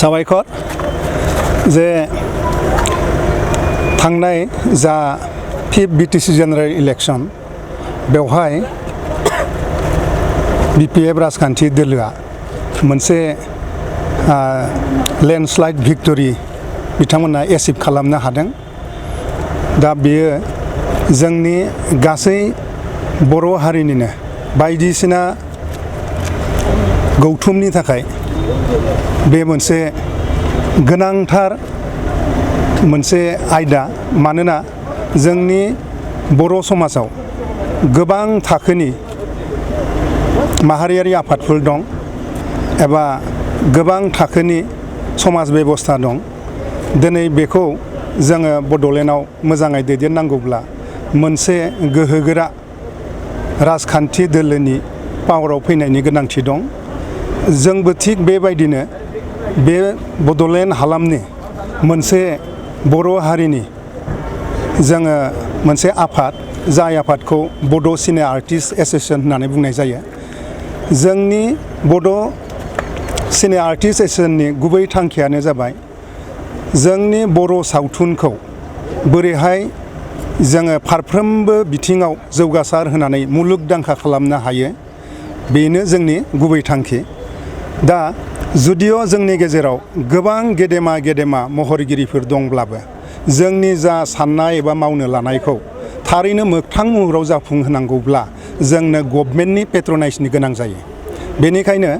साबायखर जे थांनाय जा 5th BTC जेनेरेल इलेक्शन बेवहाय BPF राजखान्थि दोलोआ मोनसे लेन्डस्लाइड भिक्टरि बिथांमोना एचिभ खालामनो हादों। दा बेयो जोंनि गासै बर' हारिनिनो बायदिसिना गौथुमनि थाखाय बे मोनसे गोनांथार मोनसे आयदा, मानोना जोंनि बर' समाजाव गोबां थाखोनि माहारियारि आफादफोर दं एबा गोबां थाखोनि समाज बेबस्था दं। दिनै बेखौ जोङो बड'लेण्डआव मोजाङै दैदेननांगौब्ला मोनसे गोहोगोरा राजखान्थि दोलोनि पावाराव फैनायनि गोनांथि दं। जोंबो थिग बेबायदिनो बे बड'लेण्ड हालामनि मोनसे बर' हारिनि जोङो मोनसे आफाद, जाय आफादखौ बड' सिनियर आर्टिस्ट एस'सिएशन होननानै बुंनाय जायो। जोंनि बड' सिनियर आर्टिस्ट एस'सिएशननि गुबै थांखियानो जाबाय जोंनि बर' सावथुनखौ बोरैहाय जोङो फारफ्रोमबो बिथिङाव जौगासार होनानै मुलुगदांखा खालामनो हायो, बेनो जोंनि गुबै थांखि। दा जुदिअ जोंनि गेजेराव गोबां गेदेमा महरगिरिफोर दंब्लाबो जोंनि जा साननाय एबा मावनो लानायखौ थारैनो मोगथां महराव जाफुंहोनांगौब्ला जोंनो गभर्नमेन्टनि पेट्रनाइजनि गोनां जायो। बेनिखायनो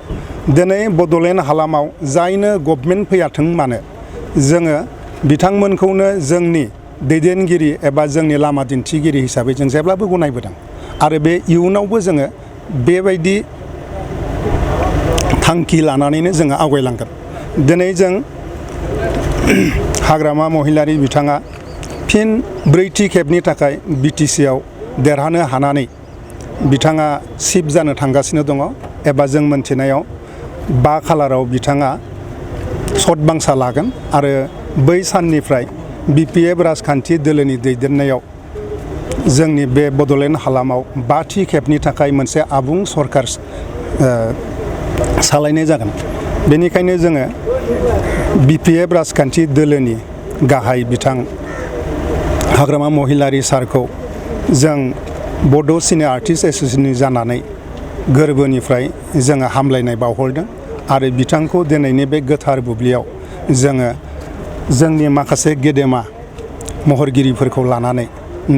दिनै बड'लेण्ड हालामाव जायनो गभर्नमेन्ट फैयाथों मानो जोङो बिथांमोनखौनो जोंनि दैदेनगिरि एबा जोंनि लामा दिन्थिगिरि हिसाबै जों जेब्लाबो गनायबोदों आरो बे इयुनावबो जोङो बेबायदि थांखि लानानैनो जोङो आवगायलांगोन। दिनै जों हाग्रामा महिलारि बिथाङा फिन 4थि खेबनि थाखाय BTCआव देरहानो हानानै बिथाङा चिफ जानो थांगासिनो दङ, एबा जों मोनथिनायाव 5 खालाराव बिथाङा सतबांसा लागोन आरो बै साननिफ्राय BPF राजखान्थि दोलोनि दैदेननायाव जोंनि बे बड'लेण्ड हालामाव 5थि खेबनि थाखाय मोनसे आबुं सरकार सालायनाय जागोन। बेनिखायनो जोङो BPF राजखान्थि दोलोनि गाहाय बिथां हाग्रामा महिलारि सारखौ जों बड' सिनियर आर्टिस्ट एस'सिएशननि जानानै गोरबोनिफ्राय जोङो हामलायनाय बावहरदों आरो बिथांखौ दिनैनि बे गोथार बुब्लियाव जोङो जोंनि माखासे गेदेमा महरगिरिफोरखौ लानानै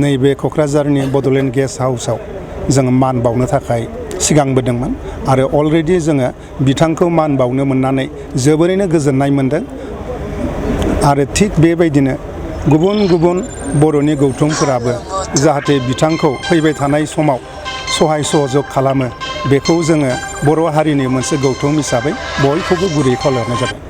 नैबे क'क्राझारनि बड'लेण्ड गेस्ट हाउसआव जोङो मान बावनो थाखाय सिगांबोदोंमोन आरो अलरेडि जोङो बिथांखौ मान बावनो मोननानै जोबोरैनो गोजोननाय मोनदों। आरो थिग बेबायदिनो गुबुन बर'नि गौथुमफोराबो जाहाथे बिथांखौ फैबाय थानाय समाव सहाय सहयोग खालामो, बेखौ जोङो बर' हारिनि मोनसे गौथुम हिसाबै बयखौबो गुरै खावलायहरनाय जाबाय।